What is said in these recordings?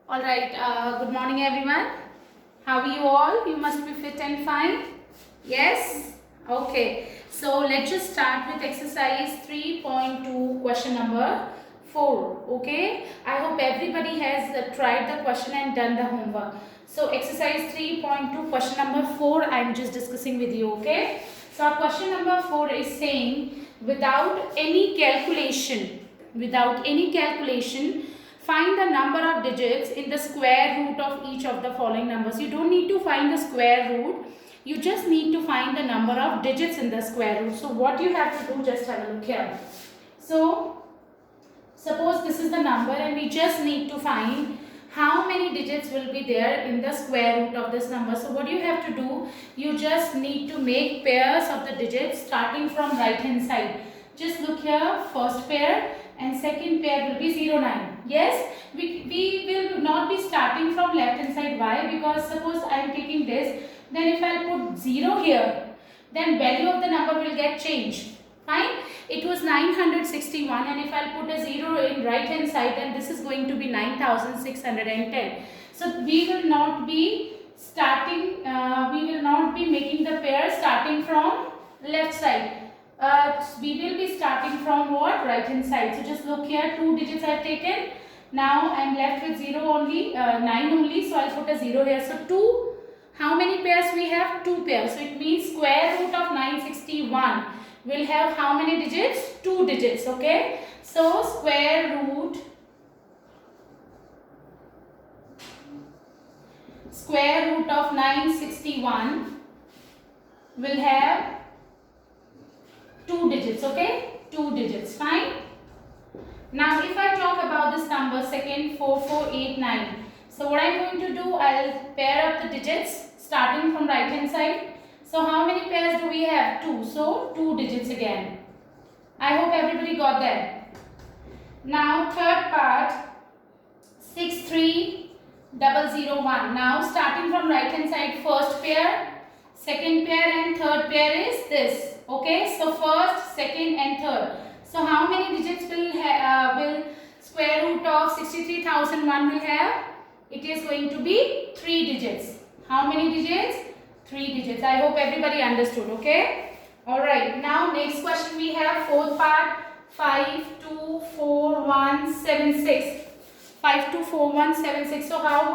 All right, good morning everyone. How are you all? You must be fit and fine. Yes? Okay. So let's just start with exercise 3.2 question number 4. Okay? I hope everybody has tried the question and done the homework. So exercise 3.2 question number 4 I am just discussing with you. Okay? So our question number 4 is saying without any calculation, find the number of digits in the square root of each of the following numbers. You don't need to find the square root. You just need to find the number of digits in the square root. So what you have to do, just have a look here. So suppose this is the number and we just need to find how many digits will be there in the square root of this number. So what you have to do, you just need to make pairs of the digits starting from right hand side. Just look here, first pair and second pair will be 0, 9. Yes, we will not be starting from left hand side. Why? Because suppose I am taking this, then if I put 0 here, then value of the number will get changed. Fine. It was 961 and if I'll put a 0 in right hand side, then this is going to be 9610. So we will not be making the pair starting from left side. We will be starting from what? Right hand side. So just look here, 2 digits I have taken. Now I am left with 0 only, 9 only. So I'll put a 0 here. So 2, how many pairs we have? 2 pairs. So it means square root of 961 will have how many digits? 2 digits. Okay. So square root of 961 will have 2 digits. Okay. 2 digits. Fine. Now if I talk about this number second, 4489. So what I am going to do, I'll pair up the digits starting from right hand side. So how many pairs do we have? 2. So 2 digits again. I hope everybody got that. Now third part, 63001. Now starting from right hand side, first pair, second pair and third pair is this. Okay, so first, second and third. So how many digits will square root of 63,001 will have? It is going to be 3 digits. How many digits? 3 digits. I hope everybody understood. Okay. Alright. Now next question we have fourth part, 524176. 524176. So how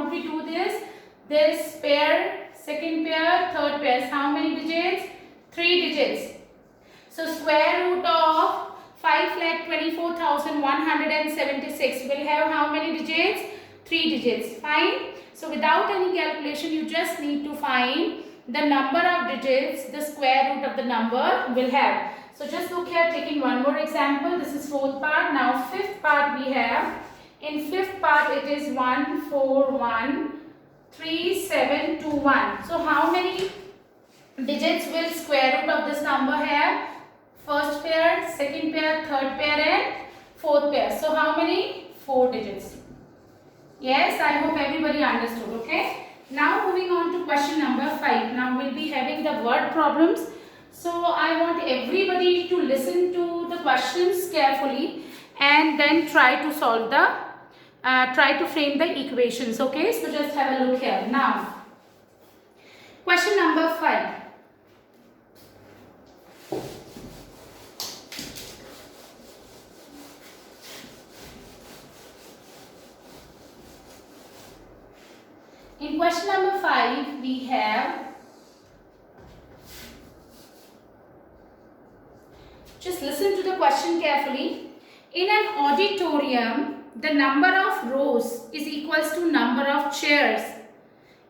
would we do this? This pair, second pair, third pair. How many digits? 3 digits. So square root of 5,24,176 will have how many digits? 3 digits. Fine. So without any calculation, you just need to find the number of digits the square root of the number will have. So just look here, taking one more example. This is fourth part. Now fifth part we have. In fifth part it is 1413721. So how many digits will square root of this number have? First pair, second pair, third pair and fourth pair. So how many? 4 digits. Yes, I hope everybody understood. Okay. Now moving on to question number 5. Now we'll be having the word problems. So I want everybody to listen to the questions carefully and then try to solve the, try to frame the equations. Okay. So just have a look here. Now, question number 5. In question number 5, we have, just listen to the question carefully. In an auditorium, the number of rows is equals to number of chairs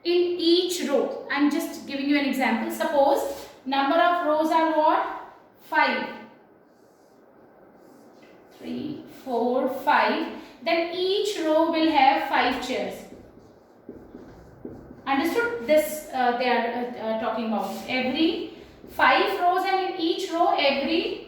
in each row. I am just giving you an example. Suppose number of rows are what? 5. 3, 4, 5. Then each row will have 5 chairs. Understood? This they are talking about. Every 5 rows and in each row every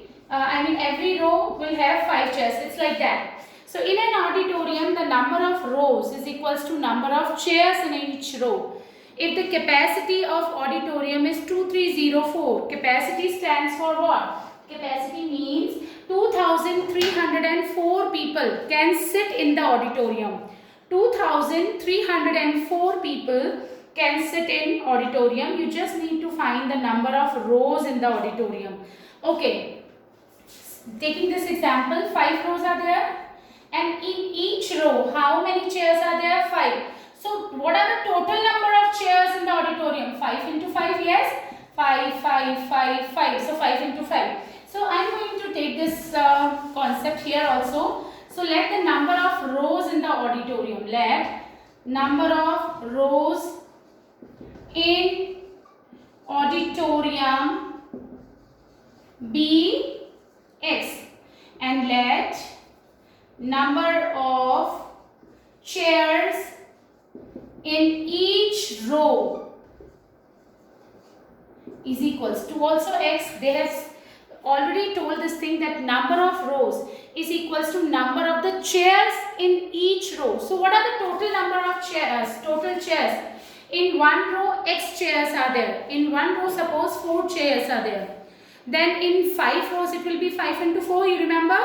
row will have 5 chairs. It's like that. So in an auditorium the number of rows is equals to number of chairs in each row. If the capacity of auditorium is 2304, capacity stands for what? Capacity means 2304 people can sit in the auditorium. 2304 2,304 people can sit in auditorium. You just need to find the number of rows in the auditorium. Okay, taking this example, 5 rows are there, and in each row, how many chairs are there? 5. So what are the total number of chairs in the auditorium? 5 into 5, yes? 5, 5, 5, 5. So 5 into 5. So I am going to take this concept here also. So let the number of rows in the auditorium, let number of rows in auditorium be x, and let number of chairs in each row is equals to also x. They have already told this thing that number of rows is equals to number of the chairs in each row. So what are the total number of chairs? Total chairs. In one row, x chairs are there. In one row, suppose 4 chairs are there. Then in 5 rows, it will be 5 into 4, you remember?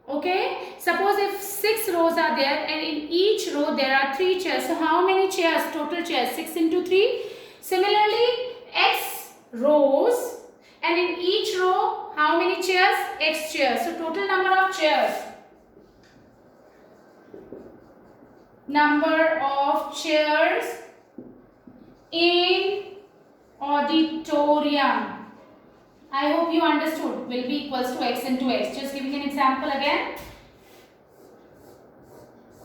Okay. Suppose if 6 rows are there and in each row there are 3 chairs. So how many chairs? Total chairs. 6 into 3. Similarly, x rows, and in each row, how many chairs? X chairs. So total number of chairs. Number of chairs in auditorium, I hope you understood, will be equals to x into x. Just giving an example again.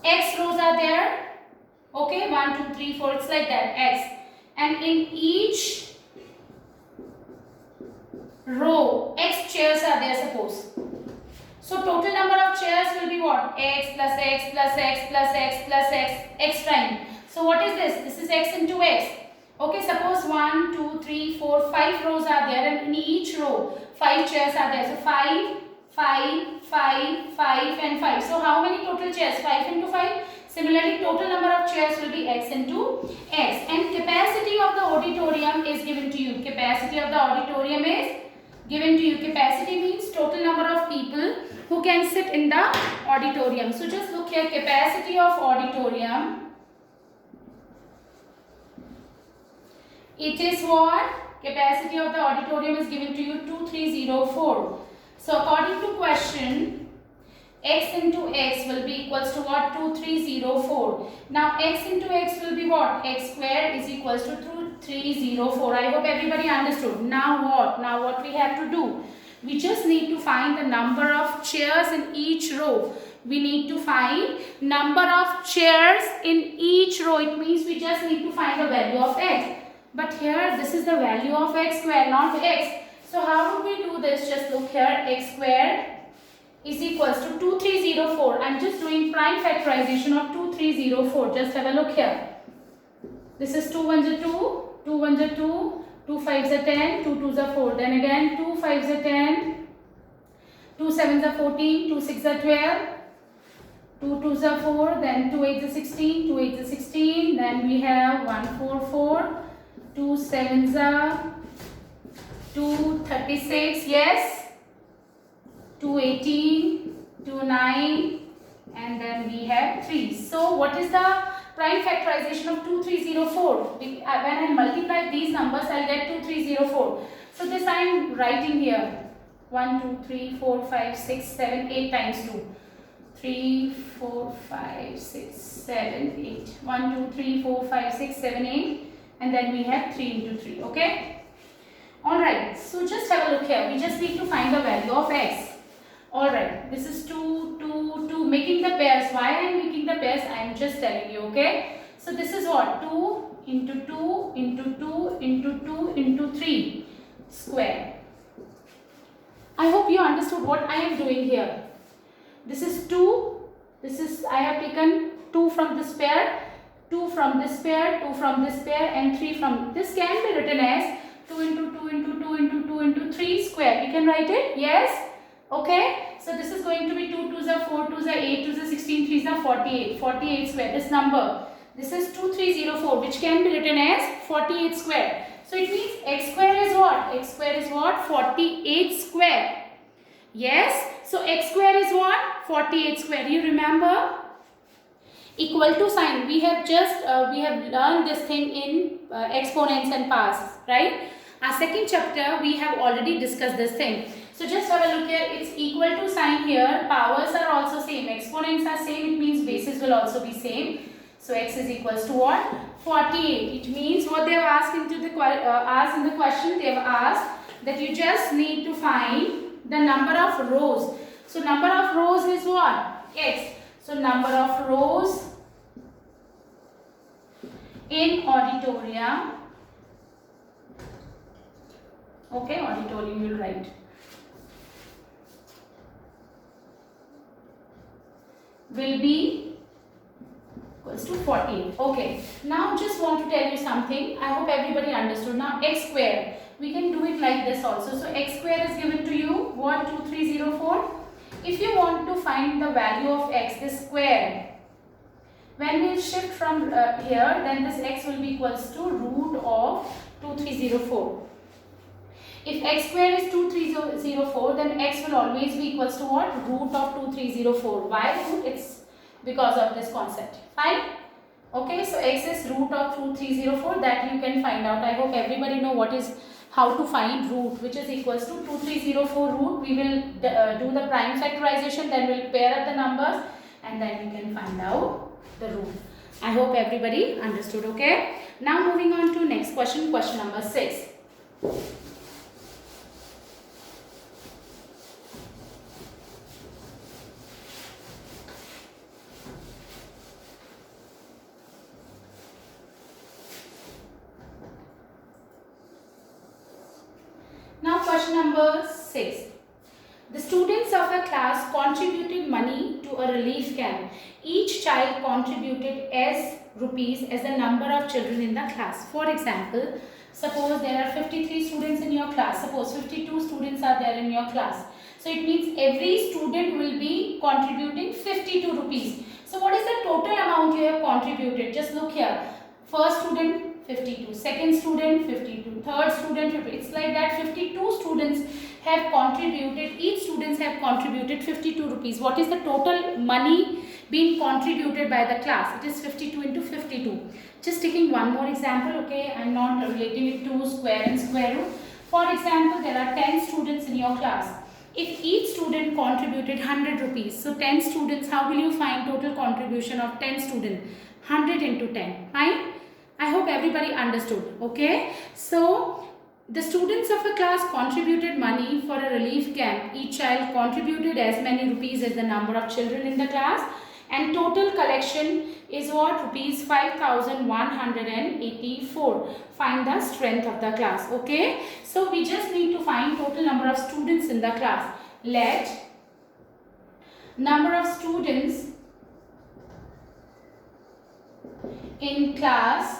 X rows are there. Okay, 1, 2, 3, 4, it's like that, x. And in each row, x chairs are there, suppose. So total number of chairs will be what? X plus x plus x plus x plus x time. So what is this? This is x into x. Okay, suppose 1, 2, 3, 4, 5 rows are there, and in each row 5 chairs are there. So 5, 5, 5, 5 and 5. So how many total chairs? 5 into 5. Similarly, total number of chairs will be x into x. And capacity of the auditorium is given to you. Capacity of the auditorium is given to you. Capacity means total number of people who can sit in the auditorium. So just look here, capacity of auditorium. It is what? Capacity of the auditorium is given to you 2304. So according to question, x into x will be equals to what? 2304. Now x into x will be what? X square is equals to 2304. I hope everybody understood. Now what? Now what we have to do? We just need to find the number of chairs in each row. We need to find number of chairs in each row. It means we just need to find the value of x. But here this is the value of x square, not x. So how would we do this? Just look here, x square is equals to 2304. I am just doing prime factorization of 2304. Just have a look here. This is 2 ones are 2, 2 ones are 2, 2 5s are 10, 2 2s are 4. Then again 2 5s are 10, 2 7s are 14, 2 6s are 12, 2 2s are 4, then 2 8s are 16, 2 8s are 16, then we have 1 4 4, 2 7s are 236, yes, 218, 29, and then we have 3. So what is the prime factorization of 2304? When I multiply these numbers, I will get 2304. So this I am writing here. 1 2 3 4 5 6 7 8 times 2. 3 4 5 6 7 8. 1 2 3 4 5 6 7 8. And then we have 3 into 3. Okay. Alright. So just have a look here. We just need to find the value of x. Alright. This is 2, 2, 2. Making the pairs. Why I am making the pairs? I am just telling you. Okay. So this is what? 2 into 2 into 2 into 2 into 3 square. I hope you understood what I am doing here. This is 2. This is, I have taken 2 from this pair, 2 from this pair, 2 from this pair, and 3 from this can be written as 2 into 2 into 2 into 2 into 3 square. You can write it? Yes? Okay. So this is going to be 2 2s are 4, 2s are 8, 2s are 16, 3s are 48. 48 square. This number. This is 2304, which can be written as 48 square. So it means x square is what? X square is what? 48 square. Yes. So x square is what? 48 square. You remember? Equal to sign, we have just we have learned this thing in exponents and past, right? Our second chapter we have already discussed this thing. So just have a look here. It's equal to sign here. Powers are also same. Exponents are same. It means bases will also be same. So x is equals to what? 48. It means what they have asked into the asked in the question. They have asked that you just need to find the number of rows. So number of rows is what? X. So number of rows in auditorium. Okay, auditorium you will write. Will be equals to 48. Okay. Now just want to tell you something. I hope everybody understood. Now x square. We can do it like this also. So x square is given to you. What? 2304. If you want to find the value of x, this square, when we shift from here, then this x will be equals to root of 2304. If x square is 2304, then x will always be equals to what? Root of 2304. Why root? It's because of this concept. Fine? Okay, so x is root of 2304. That you can find out. I hope everybody know what is how to find root, which is equals to 2304 root. We will do the prime factorization, then we'll pair up the numbers and then we can find out the root. I hope everybody understood. Okay. Now moving on to next question, question number 6. Now question number 6. The students of a class contributed money to a relief camp. Each child contributed as rupees as the number of children in the class. For example, suppose there are 53 students in your class. Suppose 52 students are there in your class. So it means every student will be contributing 52 rupees. So what is the total amount you have contributed? Just look here. First student 52, second student 52, third student 50. It's like that 52 students have contributed, each students have contributed 52 rupees. What is the total money being contributed by the class? It is 52 into 52. Just taking one more example, okay, I am not relating it to square and square root. For example, there are 10 students in your class. If each student contributed 100 rupees, so 10 students, how will you find total contribution of 10 students? 100 into 10, fine? I hope everybody understood. Okay. So the students of a class contributed money for a relief camp. Each child contributed as many rupees as the number of children in the class. And total collection is what? Rupees 5,184. Find the strength of the class. Okay. So we just need to find total number of students in the class. Let number of students in class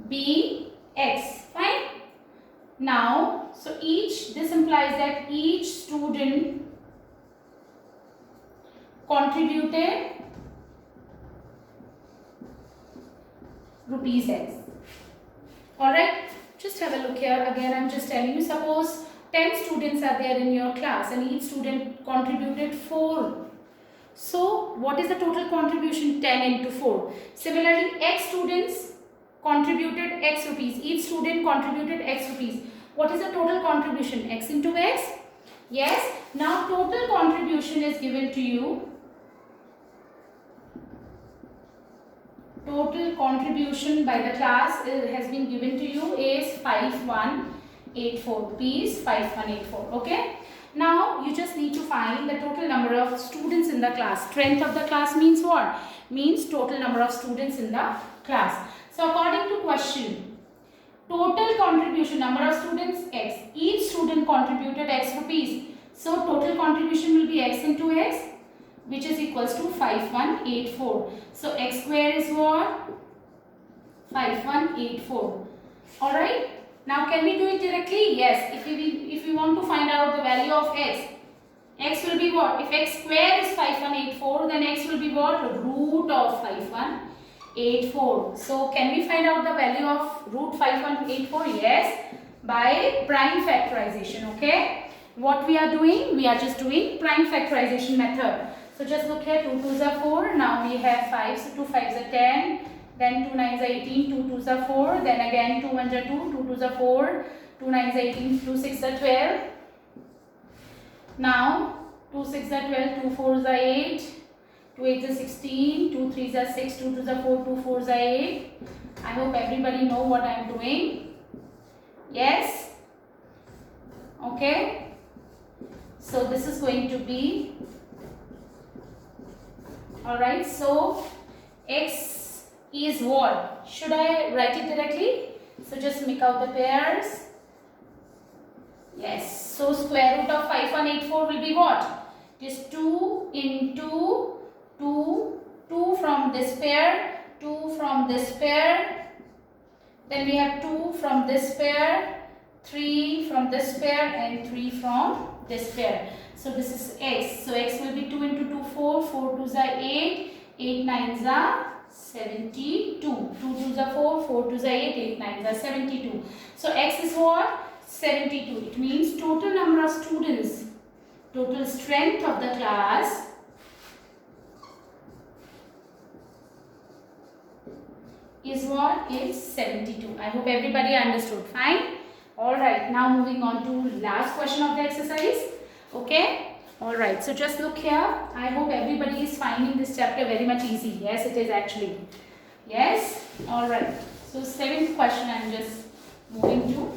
be x. Fine. Now, so this implies that each student contributed rupees x. Alright, just have a look here. Again, I'm just telling you, suppose 10 students are there in your class and each student contributed 4. So, what is the total contribution? 10 into 4. Similarly, x students contributed x rupees. Each student contributed x rupees. What is the total contribution? X into x? Yes. Now, total contribution is given to you. Total contribution by the class has been given to you is 5184 rupees. 5184. Okay. Now, you just need to find the total number of students in the class. Strength of the class means what? Means total number of students in the class. So, according to question, total contribution, number of students x. Each student contributed x rupees. So, total contribution will be x into x, which is equals to 5184. So, x square is what? 5184. Alright. Now, can we do it directly? Yes. If we want to find out the value of x, x will be what? If x square is 5184, then x will be what? Root of 5184. So, can we find out the value of root 5184? Yes. By prime factorization. Okay. What we are doing? We are just doing prime factorization method. So just look here, 2 2s are 4, now we have 5, so 2 5s are 10, then 2 9s are 18, 2 2s are 4, then again 2 1s are 2, 2 2s are 4, 2 9s are 18, 2 6s are 12. Now 2 6s are 12, 2 4s are 8, 2 8s are 16, 2 3s are 6, 2 2s are 4, 2 4s are 8. I hope everybody know what I am doing. Yes? Okay. So this is going to be, alright, so x is what? Should I write it directly? So just make out the pairs. Yes, so square root of 5184 will be what? It is 2 into 2, 2 from this pair, 2 from this pair, then we have 2 from this pair, 3 from this pair and 3 from this pair. So this is x. So x will be 2 into 2, 4, 4 2s are 8, 8 9s are 72. 2 2s are 4, 4 2s are 8, 8 9s are 72. So x is what? 72. It means total number of students, total strength of the class is what? Is 72. I hope everybody understood. Fine. Alright, now moving on to last question of the exercise. Okay. Alright, so just look here. I hope everybody is finding this chapter very much easy. Yes, it is actually. Yes. Alright. So 7th question I am just moving to.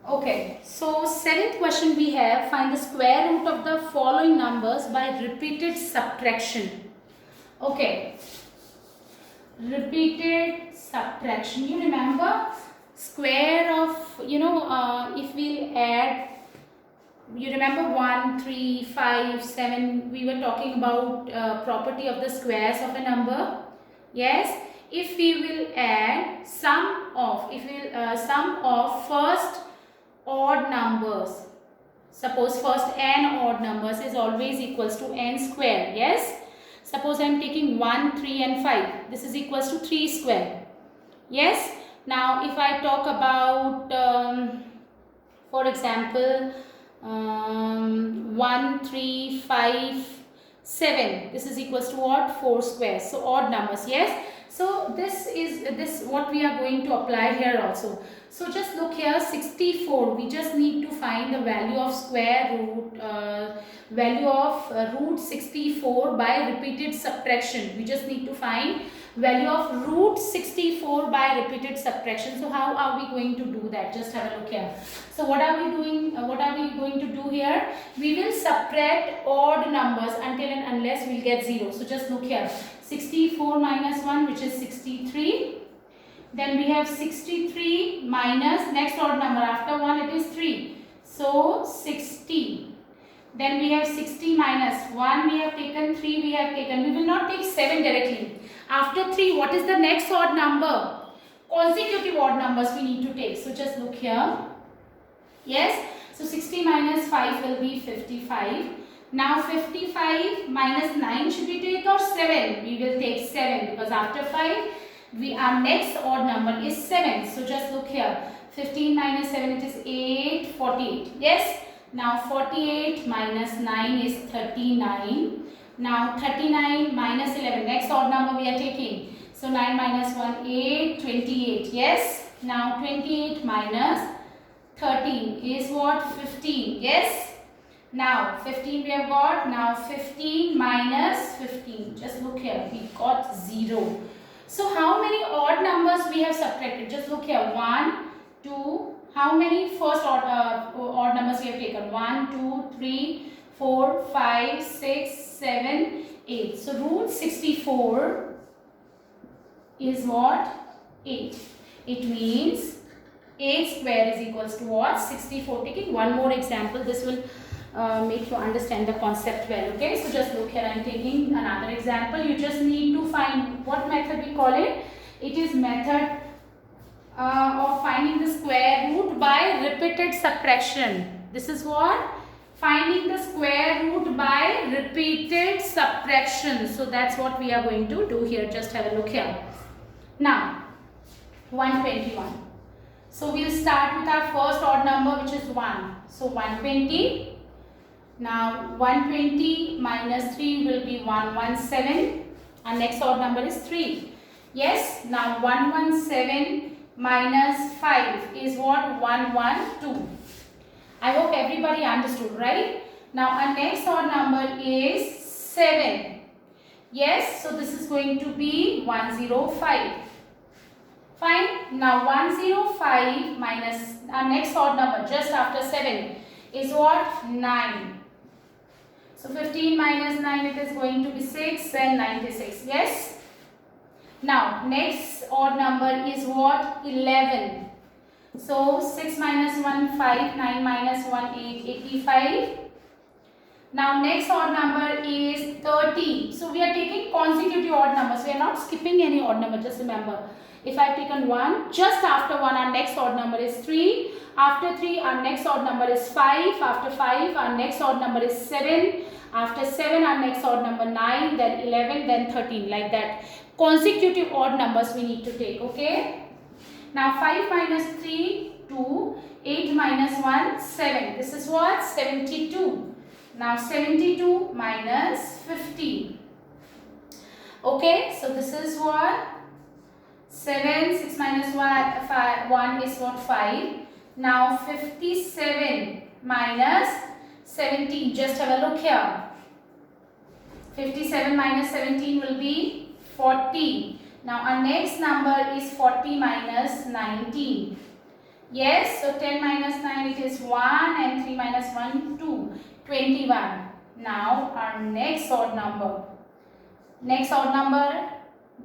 Okay, so 7th question we have, find the square root of the following numbers by repeated subtraction. Okay, repeated subtraction. You remember square of, if we add, you remember 1, 3, 5, 7, we were talking about property of the squares of a number. Yes, if we will add sum of, sum of first odd numbers, suppose first n odd numbers is always equals to n square. Yes, suppose I am taking 1, 3 and 5, this is equals to 3 square. Yes, now if I talk about for example 1, 3, 5, 7, this is equals to what? 4 squares. So odd numbers. Yes, so this is what we are going to apply here also. So just look here, 64, we just need to find the value of square root, root 64 by repeated subtraction. We just need to find value of root 64 by repeated subtraction. So how are we going to do that? Just have a look here. So what are we doing? What are we going to do here? We will subtract odd numbers until and unless we get 0. So just look here, 64 minus 1, which is 63. Then we have 63 minus next odd number, after 1 it is 3. So 60. Then we have 60 minus 1 we have taken, 3 we have taken. We will not take 7 directly. After 3, what is the next odd number? Consecutive odd numbers we need to take. So just look here. Yes. So 60 minus 5 will be 55. Now 55 minus 9 should we take or 7? We will take 7 because after 5 our next odd number is 7. So just look here, 15 minus 7 it is 8, 48. Yes, now 48 minus 9 is 39. Now 39 minus 11, next odd number we are taking. So 9 minus 1, 8, 28. Yes, now 28 minus 13 is what? 15. Yes, now 15 we have got. Now 15 minus 15, just look here, we got 0. So how many odd numbers we have subtracted? Just look here, 1, 2, how many first odd numbers we have taken? 1, 2, 3, 4, 5, 6, 7, 8. So root 64 is what? 8. It means 8 square is equals to what? 64. Taking one more example, this will make you understand the concept well. Okay, so just look here, I am taking another example. You just need to find what method we call it. It is method of finding the square root by repeated subtraction. This is what? Finding the square root by repeated subtraction. So that's what we are going to do here. Just have a look here. Now 121. So we'll start with our first odd number, which is 1. So 120. Now 120 minus 3 will be 117. Our next odd number is 3. Yes, now 117 minus 5 is what? 112. I hope everybody understood, right? Now our next odd number is 7. Yes, so this is going to be 105. Fine. Now 105 minus our next odd number just after 7 is what? 9. So 15 minus 9, it is going to be 6 and 96. Yes. Now next odd number is what? 11. So 6 minus 1, 5, 9 minus 1, 8, 85. Now next odd number is 30. So we are taking consecutive odd numbers. We are not skipping any odd number. Just remember, if I have taken 1, just after 1 our next odd number is 3. After 3 our next odd number is 5. After 5 our next odd number is 7. After 7 our next odd number 9, then 11, then 13, like that. Consecutive odd numbers we need to take, okay? Now 5 minus 3, 2. 8 minus 1, 7. This is what? 72. Now 72 minus 50. Okay, so this is what? 7, 6 minus 1, 5, 1 is what? 5. Now 57 minus 17. Just have a look here. 57 minus 17 will be 40. Now our next number is 40 minus 19. Yes, so 10 minus 9 it is 1 and 3 minus 1, 2. 21. Now our next odd number. Next odd number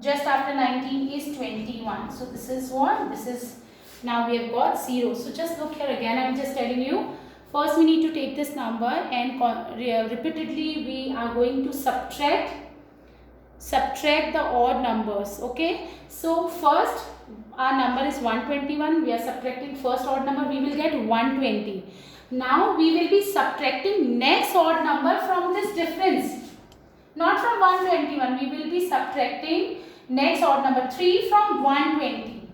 just after 19 is 21. So this is what? This is, now we have got 0. So just look here again, I am just telling you. First we need to take this number and repeatedly we are going to subtract the odd numbers. Okay. So first our number is 121. We are subtracting first odd number. We will get 120. Now we will be subtracting next odd number from this difference. Not from 121. We will be subtracting next odd number 3 from 120.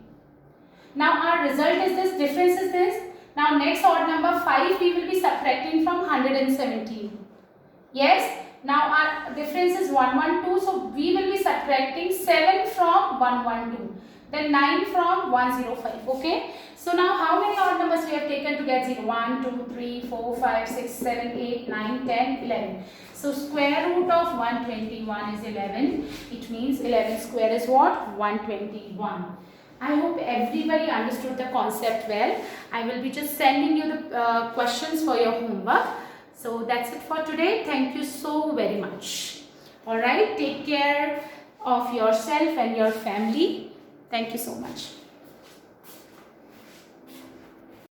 Now our result is this. Difference is this. Now next odd number 5 we will be subtracting from 117. Yes. Now our difference is 112. So we will be subtracting 7 from 112. Then 9 from 105. Okay. So now how many odd numbers we have taken to get 0? 1, 2, 3, 4, 5, 6, 7, 8, 9, 10, 11. So square root of 121 is 11. It means 11 square is what? 121. I hope everybody understood the concept well. I will be just sending you the questions for your homework. So that's it for today. Thank you so very much. Alright, take care of yourself and your family. Thank you so much.